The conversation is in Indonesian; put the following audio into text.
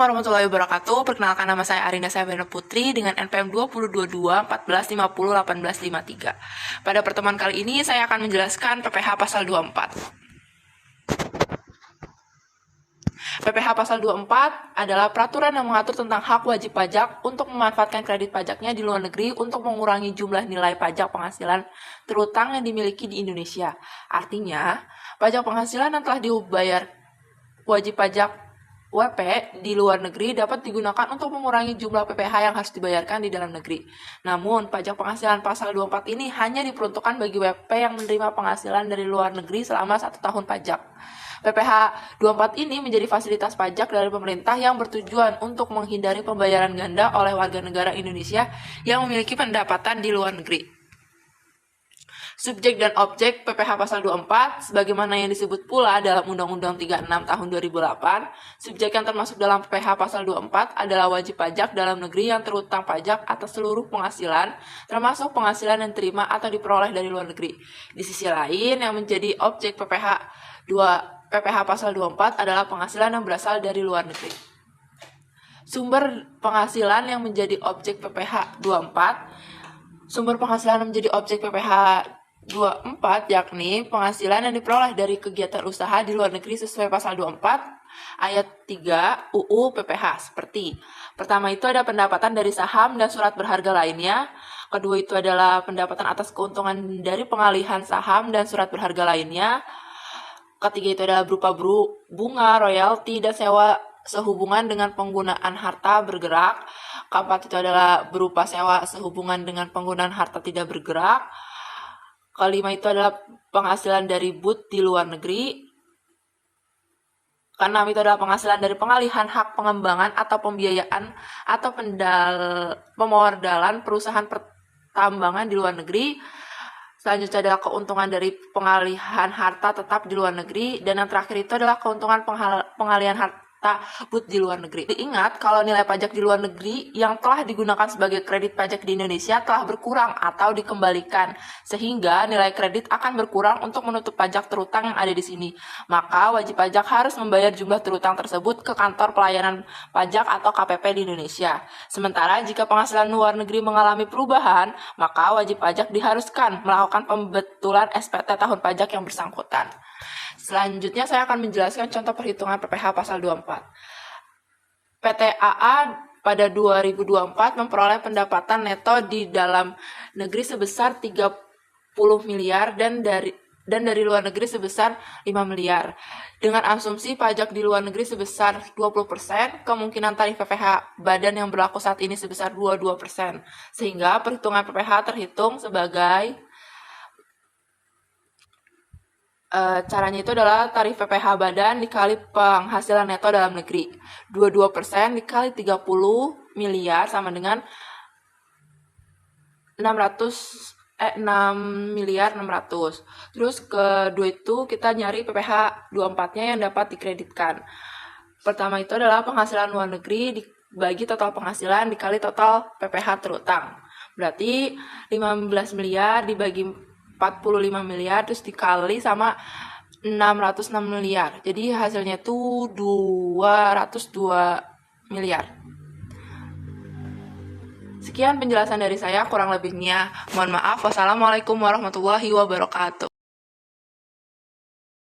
Warahmatullahi wabarakatuh. Perkenalkan, nama saya Arinda Sabrina Putri dengan NPM 2022 1450 1853. Pada pertemuan kali ini saya akan menjelaskan PPh pasal 24. PPh pasal 24 adalah peraturan yang mengatur tentang hak wajib pajak untuk memanfaatkan kredit pajaknya di luar negeri untuk mengurangi jumlah nilai pajak penghasilan terutang yang dimiliki di Indonesia. Artinya, pajak penghasilan yang telah dibayar wajib pajak WP di luar negeri dapat digunakan untuk mengurangi jumlah PPh yang harus dibayarkan di dalam negeri. Namun, pajak penghasilan pasal 24 ini hanya diperuntukkan bagi WP yang menerima penghasilan dari luar negeri selama 1 tahun pajak. PPh 24 ini menjadi fasilitas pajak dari pemerintah yang bertujuan untuk menghindari pembayaran ganda oleh warga negara Indonesia yang memiliki pendapatan di luar negeri. Subjek dan objek PPh pasal 24, sebagaimana yang disebut pula dalam Undang-Undang 36 tahun 2008, subjek yang termasuk dalam PPh pasal 24 adalah wajib pajak dalam negeri yang terutang pajak atas seluruh penghasilan, termasuk penghasilan yang diterima atau diperoleh dari luar negeri. Di sisi lain, yang menjadi objek PPh pasal 24 adalah penghasilan yang berasal dari luar negeri. Sumber penghasilan yang menjadi objek PPh 24, sumber penghasilan yang menjadi objek PPh 24 yakni penghasilan yang diperoleh dari kegiatan usaha di luar negeri sesuai pasal 24 ayat 3 UU PPh seperti: pertama itu ada pendapatan dari saham dan surat berharga lainnya, kedua itu adalah pendapatan atas keuntungan dari pengalihan saham dan surat berharga lainnya, ketiga itu adalah berupa bunga, royalti, dan sewa sehubungan dengan penggunaan harta bergerak, keempat itu adalah berupa sewa sehubungan dengan penggunaan harta tidak bergerak, kelima itu adalah penghasilan dari but di luar negeri, keenam itu adalah penghasilan dari pengalihan hak pengembangan atau pembiayaan atau pemodalan perusahaan pertambangan di luar negeri. Selanjutnya adalah keuntungan dari pengalihan harta tetap di luar negeri, dan yang terakhir itu adalah keuntungan pengalihan harta but di luar negeri. Diingat kalau nilai pajak di luar negeri yang telah digunakan sebagai kredit pajak di Indonesia telah berkurang atau dikembalikan, sehingga nilai kredit akan berkurang untuk menutup pajak terutang yang ada di sini. Maka wajib pajak harus membayar jumlah terutang tersebut ke kantor pelayanan pajak atau KPP di Indonesia. Sementara jika penghasilan luar negeri mengalami perubahan, maka wajib pajak diharuskan melakukan pembetulan SPT tahun pajak yang bersangkutan. Selanjutnya saya akan menjelaskan contoh perhitungan PPh pasal 24. PTAA pada 2024 memperoleh pendapatan neto di dalam negeri sebesar 30 miliar dan dari luar negeri sebesar 5 miliar. Dengan asumsi pajak di luar negeri sebesar 20%, kemungkinan tarif PPh badan yang berlaku saat ini sebesar 22%. Sehingga perhitungan PPh terhitung sebagai caranya itu adalah tarif PPh badan dikali penghasilan neto dalam negeri. 22% dikali 30 miliar sama dengan 6 miliar 600. Terus kedua itu kita nyari PPh 24-nya yang dapat dikreditkan. Pertama itu adalah penghasilan luar negeri dibagi total penghasilan dikali total PPh terutang. Berarti 15 miliar dibagi 45 miliar terus dikali sama 606 miliar. Jadi hasilnya itu 202 miliar. Sekian penjelasan dari saya, kurang lebihnya mohon maaf. Wassalamualaikum warahmatullahi wabarakatuh.